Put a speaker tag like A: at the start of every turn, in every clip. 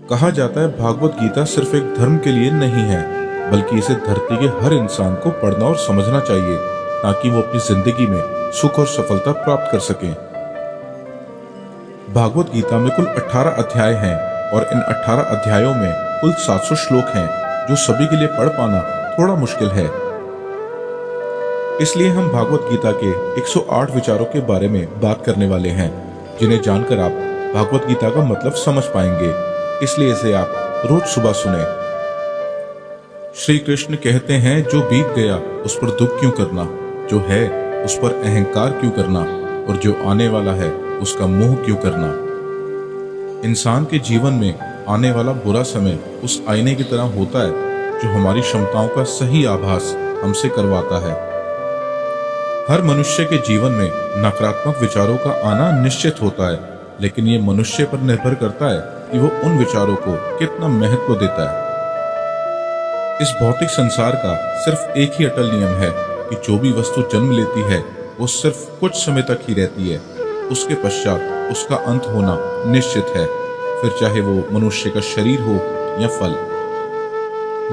A: कहा जाता है भागवत गीता सिर्फ एक धर्म के लिए नहीं है, बल्कि इसे धरती के हर इंसान को पढ़ना और समझना चाहिए ताकि वो अपनी जिंदगी में सुख और सफलता प्राप्त कर सकें। भागवत गीता में कुल 18 अध्याय हैं और इन 18 अध्यायों में कुल 700 श्लोक हैं, जो सभी के लिए पढ़ पाना थोड़ा मुश्किल है। इसलिए हम भागवत गीता के 108 विचारों के बारे में बात करने वाले हैं, जिन्हें जानकर आप भागवत गीता का मतलब समझ पाएंगे। इसलिए इसे आप रोज सुबह सुने। श्री कृष्ण कहते हैं, जो बीत गया उस पर दुख क्यों करना, जो है उस पर अहंकार क्यों करना, और जो आने वाला है उसका मोह क्यों करना। इंसान के जीवन में आने वाला बुरा समय उस आईने की तरह होता है जो हमारी क्षमताओं का सही आभास हमसे करवाता है। हर मनुष्य के जीवन में नकारात्मक विचारों का आना निश्चित होता है, लेकिन ये मनुष्य पर निर्भर करता है कि वो उन विचारों को कितना महत्व देता है। इस भौतिक संसार का सिर्फ एक ही अटल नियम है कि जो भी वस्तु जन्म लेती है वो सिर्फ कुछ समय तक ही रहती है, उसके पश्चात उसका अंत होना निश्चित है, फिर चाहे वो मनुष्य का शरीर हो या फल।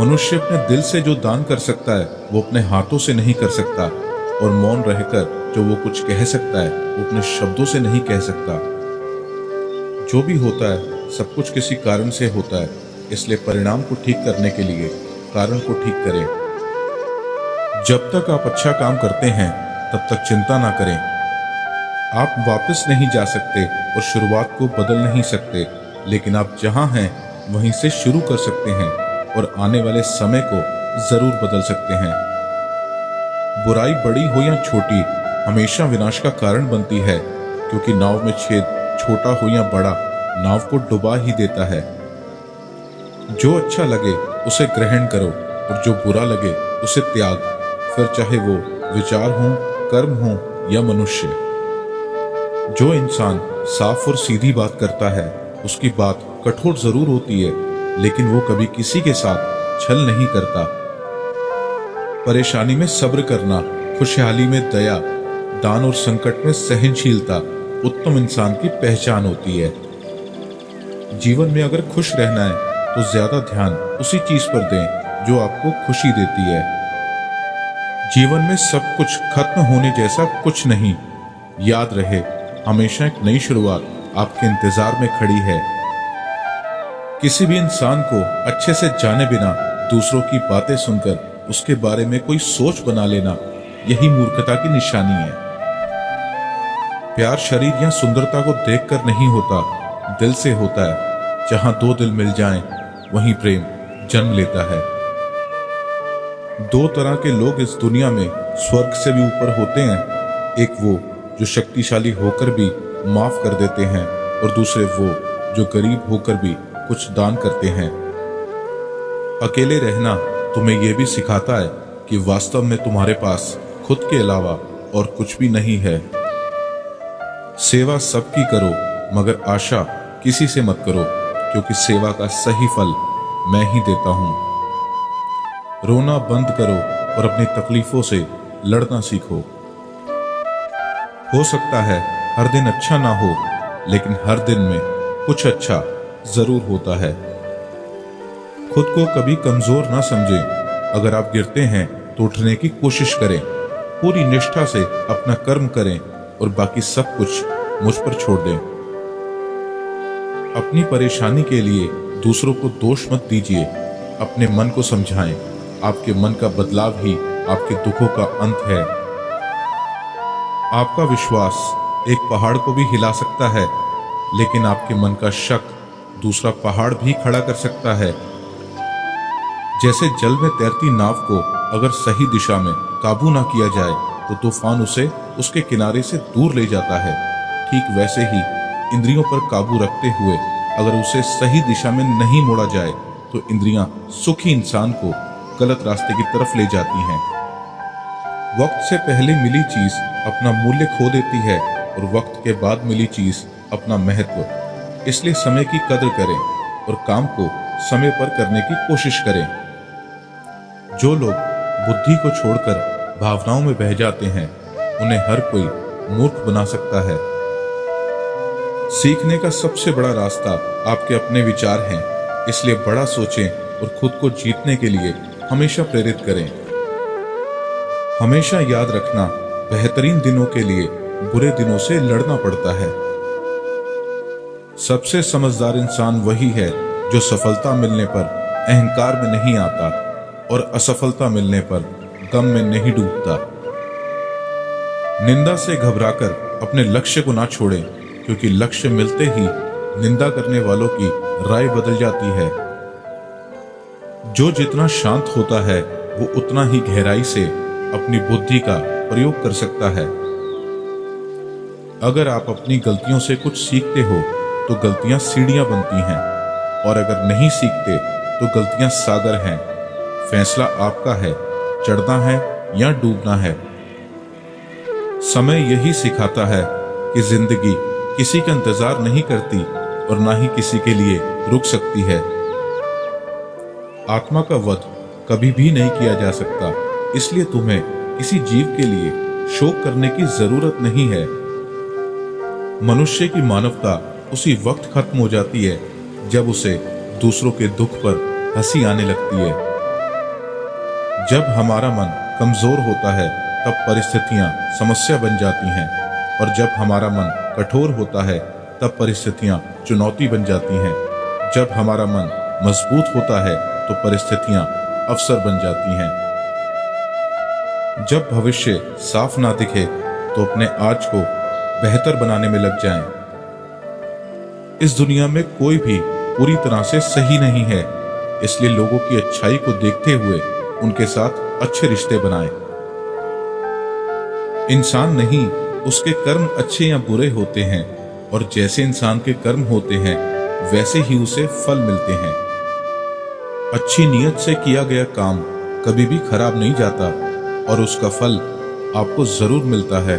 A: मनुष्य अपने दिल से जो दान कर सकता है वो अपने हाथों से नहीं कर सकता, और मौन रहकर जो वो कुछ कह सकता है वो अपने शब्दों से नहीं कह सकता। जो भी होता है सब कुछ किसी कारण से होता है, इसलिए परिणाम को ठीक करने के लिए कारण को ठीक करें। जब तक आप अच्छा काम करते हैं तब तक चिंता ना करें। आप वापस नहीं जा सकते और शुरुआत को बदल नहीं सकते, लेकिन आप जहां हैं वहीं से शुरू कर सकते हैं और आने वाले समय को जरूर बदल सकते हैं। बुराई बड़ी हो या छोटी हमेशा विनाश का कारण बनती है, क्योंकि नाव में छेद छोटा हो या बड़ा नाव को डुबा ही देता है। जो अच्छा लगे उसे ग्रहण करो और जो बुरा लगे उसे त्याग, फिर चाहे वो विचार हो, कर्म हो या मनुष्य। जो इंसान साफ और सीधी बात करता है उसकी बात कठोर जरूर होती है, लेकिन वो कभी किसी के साथ छल नहीं करता। परेशानी में सब्र करना, खुशहाली में दया, दान और संकट में सहनशीलता उत्तम इंसान की पहचान होती है। जीवन में अगर खुश रहना है तो ज्यादा ध्यान उसी चीज पर दें जो आपको खुशी देती है। जीवन में सब कुछ खत्म होने जैसा कुछ नहीं। याद रहे, हमेशा एक नई शुरुआत आपके इंतजार में खड़ी है। किसी भी इंसान को अच्छे से जाने बिना दूसरों की बातें सुनकर उसके बारे में कोई सोच बना लेना, यही मूर्खता की निशानी है। प्यार शरीर या सुंदरता को देखकर नहीं होता, दिल से होता है। जहां दो दिल मिल जाएं, वहीं प्रेम जन्म लेता है। दो तरह के लोग इस दुनिया में स्वर्ग से भी ऊपर होते हैं। एक वो जो शक्तिशाली होकर भी माफ कर देते हैं, और दूसरे वो जो गरीब होकर भी कुछ दान करते हैं। अकेले रहना तुम्हें यह भी सिखाता है कि वास्तव में तुम्हारे पास खुद के अलावा और कुछ भी नहीं है। सेवा सबकी करो, मगर आशा किसी से मत करो, क्योंकि सेवा का सही फल मैं ही देता हूं। रोना बंद करो और अपनी तकलीफों से लड़ना सीखो। हो सकता है हर दिन अच्छा ना हो, लेकिन हर दिन में कुछ अच्छा जरूर होता है। खुद को कभी कमजोर ना समझें। अगर आप गिरते हैं तो उठने की कोशिश करें। पूरी निष्ठा से अपना कर्म करें और बाकी सब कुछ मुझ पर छोड़ दें। अपनी परेशानी के लिए दूसरों को दोष मत दीजिए, अपने मन को समझाएं। आपके मन का बदलाव ही आपके दुखों का अंत है। आपका विश्वास एक पहाड़ को भी हिला सकता है, लेकिन आपके मन का शक दूसरा पहाड़ भी खड़ा कर सकता है। जैसे जल में तैरती नाव को अगर सही दिशा में काबू ना किया जाए तो तूफान उसे उसके किनारे से दूर ले जाता है, ठीक वैसे ही इंद्रियों पर काबू रखते हुए अगर उसे सही दिशा में नहीं मोड़ा जाए तो इंद्रियां सुखी इंसान को गलत रास्ते की तरफ ले जाती हैं। वक्त से पहले मिली चीज अपना मूल्य खो देती है और वक्त के बाद मिली चीज अपना महत्व। इसलिए समय की कदर करें और काम को समय पर करने की कोशिश करें। जो लोग बुद्धि को छोड़कर भावनाओं में बह जाते हैं, उन्हें हर कोई मूर्ख बना सकता है। सीखने का सबसे बड़ा रास्ता आपके अपने विचार हैं, इसलिए बड़ा सोचें और खुद को जीतने के लिए हमेशा प्रेरित करें। हमेशा याद रखना, बेहतरीन दिनों के लिए बुरे दिनों से लड़ना पड़ता है। सबसे समझदार इंसान वही है जो सफलता मिलने पर अहंकार में नहीं आता और असफलता मिलने पर गम में नहीं डूबता। निंदा से घबराकर अपने लक्ष्य को ना छोड़ें, क्योंकि लक्ष्य मिलते ही निंदा करने वालों की राय बदल जाती है। जो जितना शांत होता है वो उतना ही गहराई से अपनी बुद्धि का प्रयोग कर सकता है। अगर आप अपनी गलतियों से कुछ सीखते हो तो गलतियां सीढ़ियां बनती हैं, और अगर नहीं सीखते तो गलतियां सागर हैं। फैसला आपका है, चढ़ना है या डूबना है। समय यही सिखाता है कि जिंदगी किसी का इंतजार नहीं करती और ना ही किसी के लिए रुक सकती है। आत्मा का वध कभी भी नहीं किया जा सकता, इसलिए तुम्हें किसी जीव के लिए शोक करने की जरूरत नहीं है। मनुष्य की मानवता उसी वक्त खत्म हो जाती है जब उसे दूसरों के दुख पर हंसी आने लगती है। जब हमारा मन कमजोर होता है तब परिस्थितियां समस्या बन जाती हैं, और जब हमारा मन कठोर होता है तब परिस्थितियां चुनौती बन जाती हैं। जब हमारा मन मजबूत होता है तो परिस्थितियां अवसर बन जाती हैं। जब भविष्य साफ ना दिखे तो अपने आज को बेहतर बनाने में लग जाएं। इस दुनिया में कोई भी पूरी तरह से सही नहीं है, इसलिए लोगों की अच्छाई को देखते हुए उनके साथ अच्छे रिश्ते बनाएं। इंसान नहीं, उसके कर्म अच्छे या बुरे होते हैं, और जैसे इंसान के कर्म होते हैं वैसे ही उसे फल मिलते हैं। अच्छी नीयत से किया गया काम कभी भी खराब नहीं जाता और उसका फल आपको जरूर मिलता है।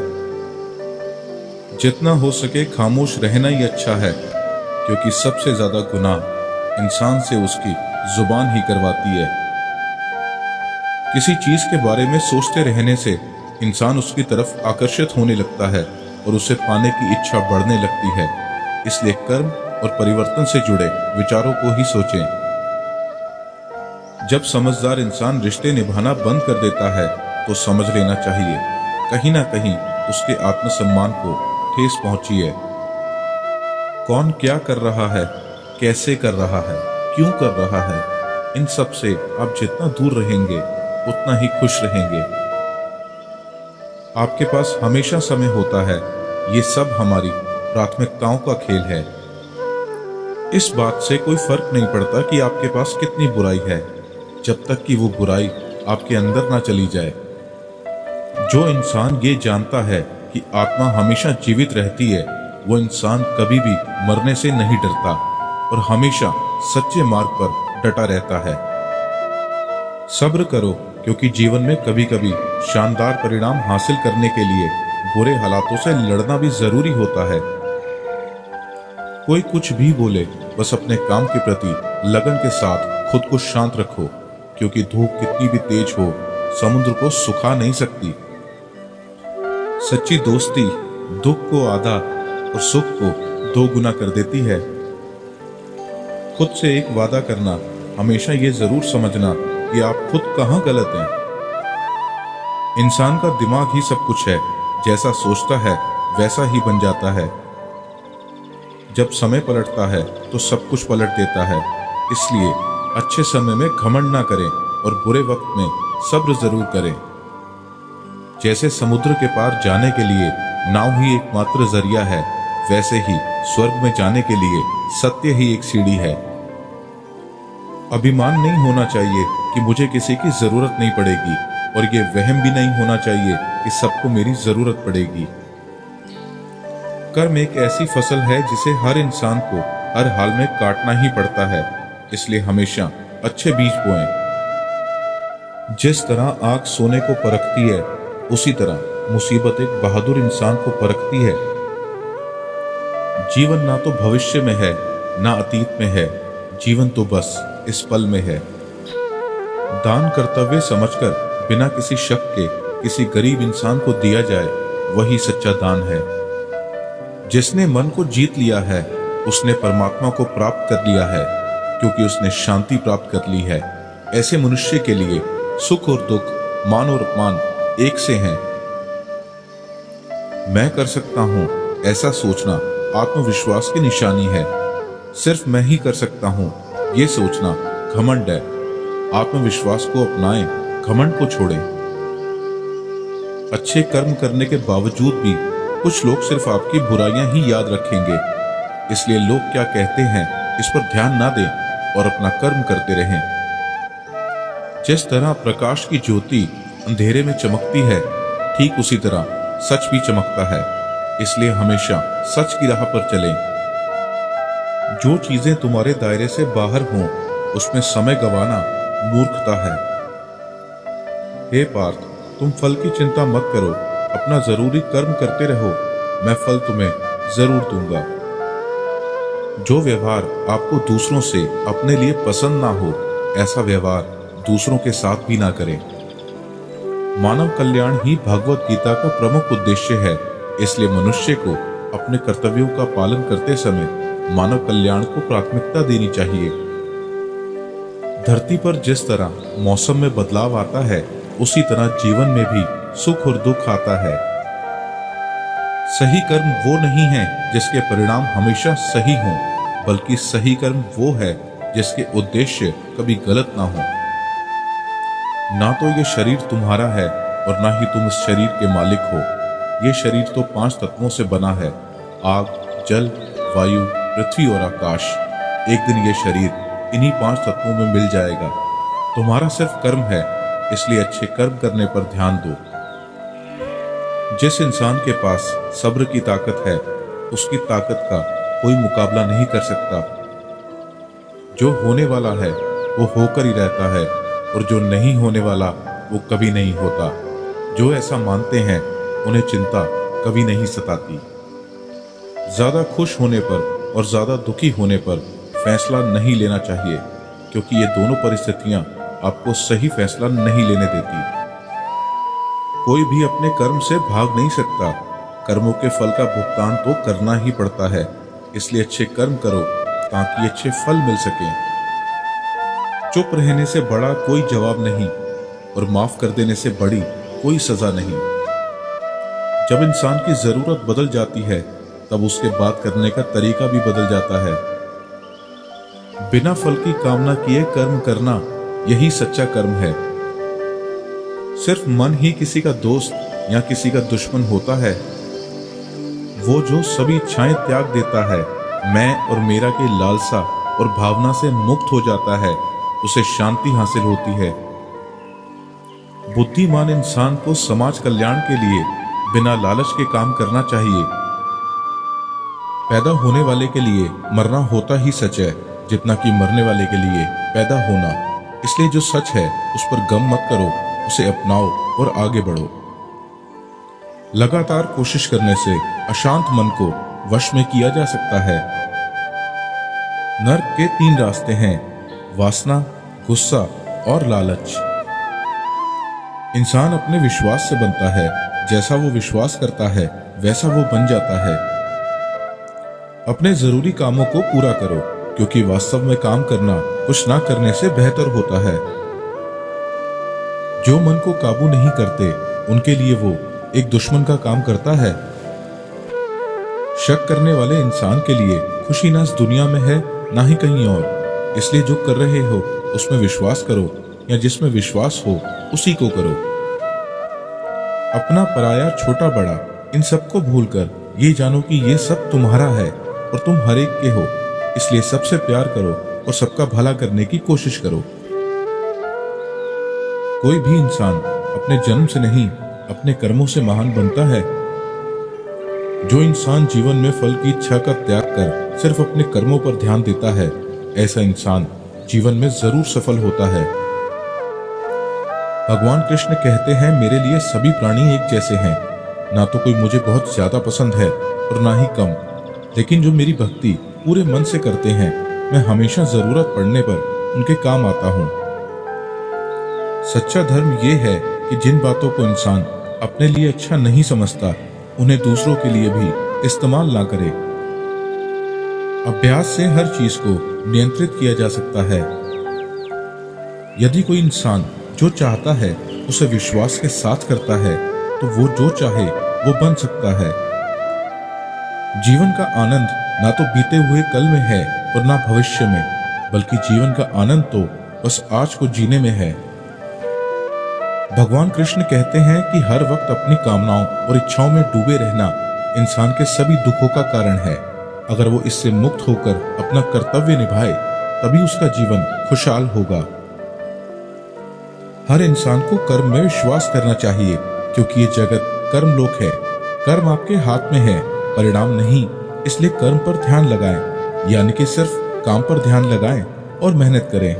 A: जितना हो सके खामोश रहना ही अच्छा है, क्योंकि सबसे ज्यादा गुनाह इंसान से उसकी जुबान ही करवाती है। किसी चीज के बारे में सोचते रहने से इंसान उसकी तरफ आकर्षित होने लगता है और उसे पाने की इच्छा बढ़ने लगती है। इसलिए कर्म और परिवर्तन से जुड़े विचारों को ही सोचें। जब समझदार इंसान रिश्ते निभाना बंद कर देता है तो समझ लेना चाहिए कहीं ना कहीं उसके आत्मसम्मान को ठेस पहुंची है। कौन क्या कर रहा है, कैसे कर रहा है, क्यों कर रहा है, इन सब से आप जितना दूर रहेंगे उतना ही खुश रहेंगे। आपके पास हमेशा समय होता है, ये सब हमारी प्राथमिकताओं का खेल है। इस बात से कोई फर्क नहीं पड़ता कि आपके पास कितनी बुराई है, जब तक कि वो बुराई आपके अंदर ना चली जाए। जो इंसान ये जानता है कि आत्मा हमेशा जीवित रहती है, वो इंसान कभी भी मरने से नहीं डरता और हमेशा सच्चे मार्ग पर डटा रहता है। सब्र करो, क्योंकि जीवन में कभी कभी शानदार परिणाम हासिल करने के लिए बुरे हालातों से लड़ना भी जरूरी होता है। कोई कुछ भी बोले, बस अपने काम के प्रति लगन के साथ खुद को शांत रखो, क्योंकि धूप कितनी भी तेज हो समुद्र को सुखा नहीं सकती। सच्ची दोस्ती दुख को आधा और सुख को 2 गुना कर देती है। खुद से एक वादा करना, हमेशा ये जरूर समझना कि आप खुद कहां गलत हैं। इंसान का दिमाग ही सब कुछ है, जैसा सोचता है वैसा ही बन जाता है। जब समय पलटता है तो सब कुछ पलट देता है। इसलिए अच्छे समय में घमंड ना करें और बुरे वक्त में सब्र जरूर करें। जैसे समुद्र के पार जाने के लिए नाव ही एकमात्र जरिया है, वैसे ही स्वर्ग में जाने के लिए सत्य ही एक सीढ़ी है। अभिमान नहीं होना चाहिए कि मुझे किसी की जरूरत नहीं पड़ेगी, और ये वहम भी नहीं होना चाहिए कि सबको मेरी जरूरत पड़ेगी। कर्म एक ऐसी फसल है जिसे हर इंसान को हर हाल में काटना ही पड़ता है, इसलिए हमेशा अच्छे बीज बोएं। जिस तरह आग सोने को परखती है, उसी तरह मुसीबत एक बहादुर इंसान को परखती है। जीवन ना तो भविष्य में है ना अतीत में है, जीवन तो बस इस पल में है। दान कर्तव्य समझकर बिना किसी शक के किसी गरीब इंसान को दिया जाए, वही सच्चा दान है। जिसने मन को जीत लिया है उसने परमात्मा को प्राप्त कर लिया है। क्योंकि उसने शांति प्राप्त कर ली है। ऐसे मनुष्य के लिए सुख और दुख, मान और अपमान एक से हैं। मैं कर सकता हूं ऐसा सोचना आत्मविश्वास की निशानी है। सिर्फ मैं ही कर सकता हूं ये सोचना घमंड है। आत्मविश्वास को अपनाएं, घमंड को छोड़ें। अच्छे कर्म करने के बावजूद भी कुछ लोग सिर्फ आपकी बुराइयां ही याद रखेंगे। इसलिए लोग क्या कहते हैं इस पर ध्यान ना दें और अपना कर्म करते रहें। जिस तरह प्रकाश की ज्योति अंधेरे में चमकती है, ठीक उसी तरह सच भी चमकता है। इसलिए हमेशा सच की राह पर चलें। जो चीजें तुम्हारे दायरे से बाहर हों, उसमें समय गंवाना मूर्खता है। हे पार्थ, तुम फल की चिंता मत करो, अपना जरूरी कर्म करते रहो, मैं फल तुम्हें जरूर दूंगा। जो व्यवहार आपको दूसरों से अपने लिए पसंद ना हो, ऐसा व्यवहार दूसरों के साथ भी ना करें। मानव कल्याण ही भगवत गीता का प्रमुख उद्देश्य है। इसलिए मनुष्य को अपने कर्तव्यों का पालन करते समय मानव कल्याण को प्राथमिकता देनी चाहिए। धरती पर जिस तरह मौसम में बदलाव आता है, उसी तरह जीवन में भी सुख और दुख आता है। सही कर्म वो नहीं है जिसके परिणाम हमेशा सही हों, बल्कि सही कर्म वो है जिसके उद्देश्य कभी गलत ना हो। ना तो ये शरीर तुम्हारा है और ना ही तुम इस शरीर के मालिक हो। ये शरीर तो 5 तत्वों से बना है, आग, जल, वायु, पृथ्वी और आकाश। एक दिन ये शरीर इन्हीं 5 तत्वों में मिल जाएगा। तुम्हारा सिर्फ कर्म है, इसलिए अच्छे कर्म करने पर ध्यान दो। जिस इंसान के पास सब्र की ताकत है, उसकी ताकत का कोई मुकाबला नहीं कर सकता। जो होने वाला है वो होकर ही रहता है, और जो नहीं होने वाला वो कभी नहीं होता। जो ऐसा मानते हैं उन्हें चिंता कभी नहीं सताती। ज्यादा खुश होने पर और ज्यादा दुखी होने पर फैसला नहीं लेना चाहिए, क्योंकि ये दोनों परिस्थितियां आपको सही फैसला नहीं लेने देती। कोई भी अपने कर्म से भाग नहीं सकता। कर्मों के फल का भुगतान तो करना ही पड़ता है। इसलिए अच्छे कर्म करो ताकि अच्छे फल मिल सके। चुप रहने से बड़ा कोई जवाब नहीं, और माफ कर देने से बड़ी कोई सजा नहीं। जब इंसान की जरूरत बदल जाती है, तब उसके बात करने का तरीका भी बदल जाता है। बिना फल की कामना किए कर्म करना, यही सच्चा कर्म है। सिर्फ मन ही किसी का दोस्त या किसी का दुश्मन होता है। वो जो सभी इच्छाएं त्याग देता है, मैं और मेरा की लालसा और भावना से मुक्त हो जाता है, उसे शांति हासिल होती है। बुद्धिमान इंसान को समाज कल्याण के लिए बिना लालच के काम करना चाहिए। पैदा होने वाले के लिए मरना होता ही सच है, जितना कि मरने वाले के लिए पैदा होना। इसलिए जो सच है उस पर गम मत करो, उसे अपनाओ और आगे बढ़ो। लगातार कोशिश करने से अशांत मन को वश में किया जा सकता है। नर्क के 3 रास्ते हैं: वासना, गुस्सा और लालच। इंसान अपने विश्वास से बनता है। जैसा वो विश्वास करता है वैसा वो बन जाता है। अपने जरूरी कामों को पूरा करो, क्योंकि वास्तव में काम करना कुछ ना करने से बेहतर होता है। जो मन को काबू नहीं करते, उनके लिए वो एक दुश्मन का काम करता है। शक करने वाले इंसान के लिए खुशी ना इस दुनिया में है ना ही कहीं और। इसलिए जो कर रहे हो उसमें विश्वास करो, या जिसमें विश्वास हो उसी को करो। अपना पराया, छोटा बड़ा, इन सबको भूलकर ये जानो कि ये सब तुम्हारा है और तुम हर एक के हो। इसलिए सबसे प्यार करो और सबका भला करने की कोशिश करो। कोई भी इंसान अपने जन्म से नहीं, अपने कर्मों से महान बनता है। जो इंसान जीवन में फल की इच्छा का त्याग कर सिर्फ अपने कर्मों पर ध्यान देता है, ऐसा इंसान जीवन में जरूर सफल होता है। भगवान कृष्ण कहते हैं, मेरे लिए सभी प्राणी एक जैसे हैं। ना तो कोई मुझे बहुत ज्यादा पसंद है और ना ही कम, लेकिन जो मेरी भक्ति पूरे मन से करते हैं, मैं हमेशा जरूरत पड़ने पर उनके काम आता हूँ। सच्चा धर्म ये है कि जिन बातों को इंसान अपने लिए अच्छा नहीं समझता, उन्हें दूसरों के लिए भी इस्तेमाल ना करे। अभ्यास से हर चीज को नियंत्रित किया जा सकता है। यदि कोई इंसान जो चाहता है उसे विश्वास के साथ करता है तो वो जो चाहे वो बन सकता है। जीवन का आनंद ना तो बीते हुए कल में है और ना भविष्य में, बल्कि जीवन का आनंद तो बस आज को जीने में है। भगवान कृष्ण कहते हैं कि हर वक्त अपनी कामनाओं और इच्छाओं में डूबे रहना इंसान के सभी दुखों का कारण है। अगर वो इससे मुक्त होकर अपना कर्तव्य निभाए तभी उसका जीवन खुशहाल होगा। हर इंसान को कर्म में विश्वास करना चाहिए, क्योंकि ये जगत कर्मलोक है। कर्म आपके हाथ में है, परिणाम नहीं। इसलिए कर्म पर ध्यान लगाएं, यानी कि सिर्फ काम पर ध्यान लगाएं और मेहनत करें।